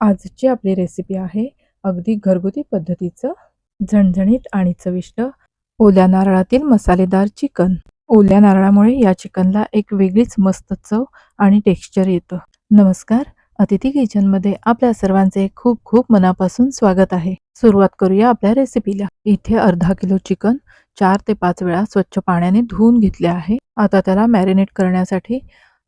आजची आपली रेसिपी आहे अगदी घरगुती पद्धतीचं झणझणीत आणि चविष्ट ओल्या नारळातील मसालेदार चिकन. ओल्या नारळामुळे या चिकनला एक वेगळीच मस्त चव आणि टेक्स्चर येतं. नमस्कार, अतिथी किचनमध्ये आपल्या सर्वांचे खूप खूप मनापासून स्वागत आहे. सुरुवात करूया आपल्या रेसिपीला. इथे अर्धा किलो चिकन 4 ते 5 वेळा स्वच्छ पाण्याने धुवून घेतले आहे. आता त्याला मॅरिनेट करण्यासाठी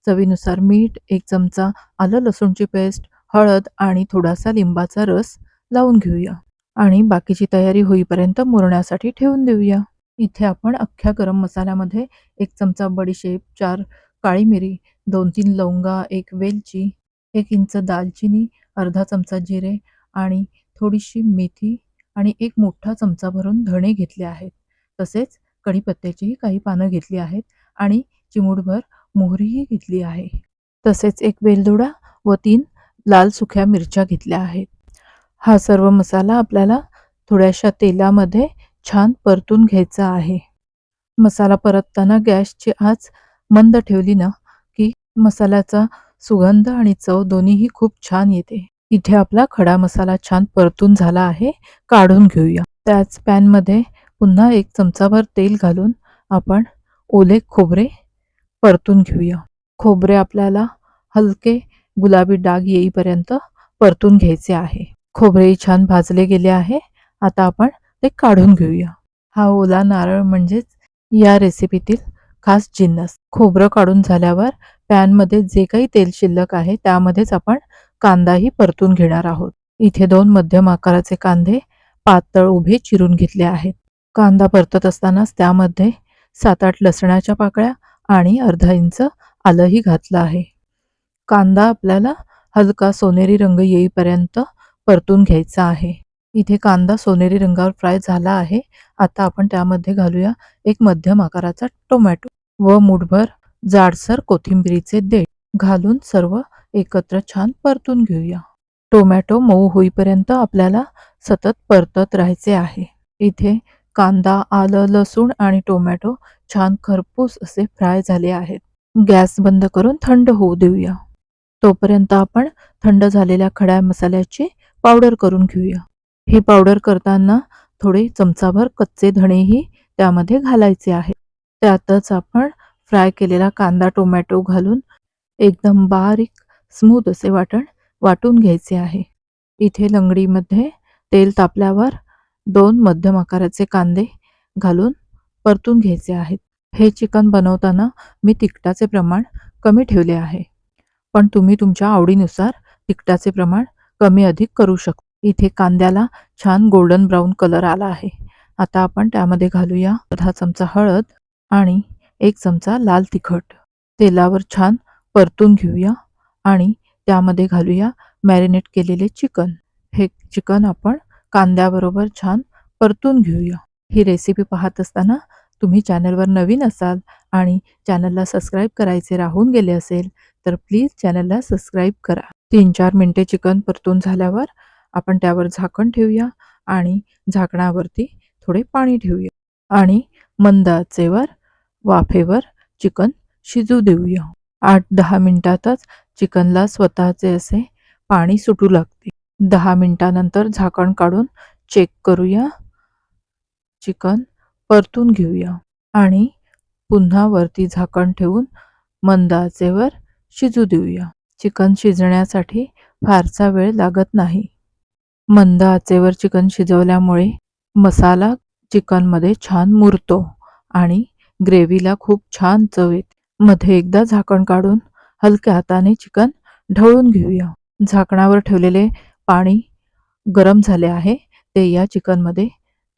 चवीनुसार मीठ, 1 चमचा आलं लसूणची पेस्ट, हळद आणि थोडासा लिंबाचा रस लावून घेऊया आणि बाकीची तयारी होईपर्यंत मुरण्यासाठी ठेवून देऊया. इथे आपण अख्ख्या गरम मसाल्यामध्ये 1 चमचा बडीशेप, 4 काळी मिरी, 2-3 लवंगा, 1 वेलची, 1 इंच दालचिनी, अर्धा चमचा जिरे आणि थोडीशी मेथी आणि 1 मोठा चमचा भरून धणे घेतले आहेत. तसेच कढीपत्त्याचीही काही पानं घेतली आहेत आणि चिमूटभर मोहरीही घेतली आहे. तसेच 1 वेलदोडा व 3 लाल सुक्या मिरच्या घेतल्या आहेत. हा सर्व मसाला आपल्याला थोड्याशा तेलामध्ये छान परतून घ्यायचा आहे. मसाला परतताना गॅसची आच मंद ठेवली ना, की मसाल्याचा सुगंध आणि चव दोन्हीही खूप छान येते. इथे आपला खडा मसाला छान परतून झाला आहे. काढून घेऊया. त्याच पॅनमध्ये पुन्हा 1 चमचाभर तेल घालून आपण ओले खोबरे परतून घेऊया. खोबरे आपल्याला हलके गुलाबी डाग येईपर्यंत परतून घ्यायचे आहे. खोबरेही छान भाजले गेले आहे. आता आपण ते काढून घेऊया. हा ओला नारळ म्हणजेच या रेसिपीतील खास जिन्नस. खोबरं काढून झाल्यावर पॅनमध्ये जे काही तेल शिल्लक आहे त्यामध्येच आपण कांदाही परतून घेणार आहोत. इथे 2 मध्यम आकाराचे कांदे पातळ उभे चिरून घेतले आहेत. कांदा परतत असतानाच त्यामध्ये 7-8 लसणाच्या पाकळ्या आणि अर्धा इंच आलंही घातलं आहे. कांदा आपल्याला हलका सोनेरी रंग येईपर्यंत परतून घ्यायचा आहे. इथे कांदा सोनेरी रंगावर फ्राय झाला आहे. आता आपण त्यामध्ये घालूया 1 मध्यम आकाराचा टोमॅटो व मूठभर जाडसर कोथिंबिरीचे देठ घालून सर्व एकत्र छान परतून घेऊया. टोमॅटो मऊ होईपर्यंत आपल्याला सतत परतत राहायचे आहे. इथे कांदा, आलं, लसूण आणि टोमॅटो छान खरपूस असे फ्राय झाले आहेत. गॅस बंद करून थंड होऊ देऊया. तोपर्यंत आपण थंड झालेल्या खड्या मसाल्याची पावडर करून घेऊया. ही पावडर करताना थोडे चमचाभर कच्चे धणेही त्यामध्ये घालायचे आहेत. त्यातच आपण फ्राय केलेला कांदा, टोमॅटो घालून एकदम बारीक स्मूथ असे वाटून घ्यायचे आहे. इथे लंगडीमध्ये तेल तापल्यावर 2 मध्यम आकाराचे कांदे घालून परतून घ्यायचे आहेत. हे चिकन बनवताना मी तिखटाचे प्रमाण कमी ठेवले आहे. पण तुम्ही तुमच्या आवडीनुसार तिखटाचे प्रमाण कमी अधिक करू शकता. इथे कांद्याला छान गोल्डन ब्राऊन कलर आला आहे. आता आपण त्यामध्ये घालूया अर्धा चमचा हळद आणि 1 चमचा लाल तिखट. तेलावर छान परतून घेऊया आणि त्यामध्ये घालूया मॅरिनेट केलेले चिकन. हे चिकन आपण कांद्याबरोबर छान परतून घेऊया. ही रेसिपी पाहत असताना तुम्ही चॅनलवर नवीन असाल आणि चॅनलला सबस्क्राईब करायचे राहून गेले असेल तर प्लीज चॅनलला सबस्क्राईब करा. 3-4 मिनिटे चिकन परतून झाल्यावर आपण त्यावर झाकण ठेवूया आणि झाकणावरती थोडे पाणी ठेवूया आणि मंद आचेवर वाफेवर चिकन शिजू देऊया. 8-10 मिनिटातच चिकनला स्वतःचे असे पाणी सुटू लागते. 10 मिनिटानंतर झाकण काढून चेक करूया. चिकन परतून घेऊया आणि पुन्हा वरती झाकण ठेवून मंद आचेवर शिजू देऊया. चिकन शिजण्यासाठी फारसा वेळ लागत नाही. मंद आचेवर चिकन शिजवल्यामुळे मसाला चिकनमध्ये छान मुरतो आणि ग्रेव्हीला खूप छान चव येते. मध्ये एकदा झाकण काढून हलक्या हाताने चिकन ढवळून घेऊया. झाकणावर ठेवलेले पाणी गरम झाले आहे ते या चिकनमध्ये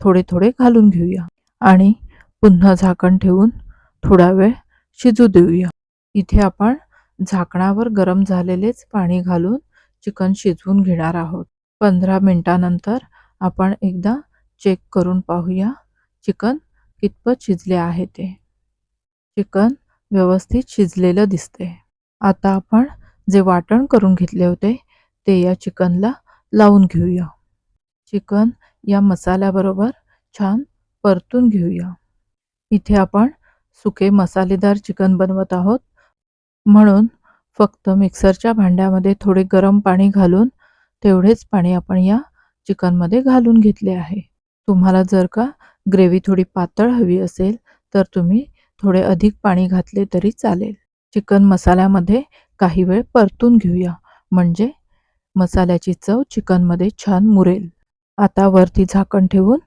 थोडे थोडे घालून घेऊया आणि पुन्हा झाकण ठेवून थोडा वेळ शिजू देऊया. इथे आपण झाकणावर गरम झालेलेच पाणी घालून चिकन शिजवून घेणार आहोत. 15 मिनिटानंतर आपण एकदा चेक करून पाहूया चिकन कितपत शिजले आहे ते. चिकन व्यवस्थित शिजलेलं दिसते. आता आपण जे वाटण करून घेतले होते ते या चिकनला लावून घेऊया. चिकन या मसाल्याबरोबर छान परतून घेऊया. इथे आपण सुके मसालेदार चिकन बनवत आहोत म्हणून फक्त मिक्सरच्या भांड्यामध्ये थोडे गरम पाणी घालून तेवढेच पाणी आपण या चिकनमध्ये घालून घेतले आहे. तुम्हाला जर का ग्रेव्ही थोडी पातळ हवी असेल तर तुम्ही थोडे अधिक पाणी घातले तरी चालेल. चिकन मसाल्यामध्ये काही वेळ परतून घेऊया, म्हणजे मसाल्याची चव चिकनमध्ये छान मुरेल. आता वरती झाकण ठेवून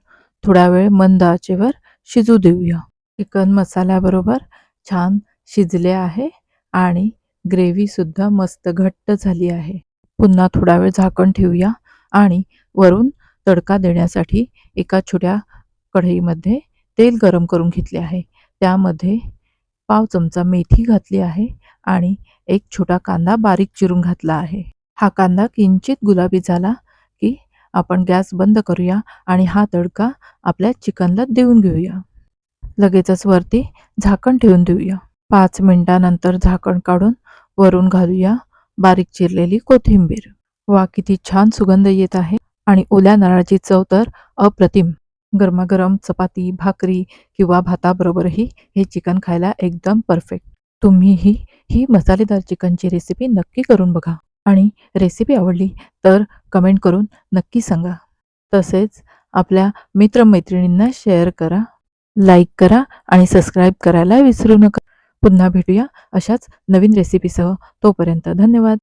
थोडा वेळ मंद आचेवर शिजू देऊया. चिकन मसाल्याबरोबर छान शिजले आहे आणि ग्रेव्ही सुद्धा मस्त घट्ट झाली आहे. पुन्हा थोडा वेळ झाकण ठेवूया आणि वरून तडका देण्यासाठी एका छोट्या कढईमध्ये तेल गरम करून घेतले आहे. त्यामध्ये पाव चमचा मेथी घातली आहे आणि एक छोटा कांदा बारीक चिरून घातला आहे. हा कांदा किंचित गुलाबी झाला की आपण गॅस बंद करूया आणि हा तडका आपल्या चिकनला देऊन घेऊया. लगेचच वरती झाकण ठेवून देऊया. 5 मिनिटानंतर झाकण काढून वरून घालूया बारीक चिरलेली कोथिंबीर. वा, किती छान सुगंध येत आहे आणि ओल्या नारळाची चव तर अप्रतिम. गरमागरम चपाती, भाकरी किंवा भाताबरोबरही हे चिकन खायला एकदम परफेक्ट. तुम्हीही ही मसालेदार चिकनची रेसिपी नक्की करून बघा आणि रेसिपी आवडली तर कमेंट करून नक्की सांगा. तसेच आपल्या मित्रमैत्रिणींना शेअर करा, लाईक करा आणि सबस्क्राईब करायला विसरू नका. पुन्हा भेटूया अशाच नवीन रेसिपीसह. तोपर्यंत धन्यवाद.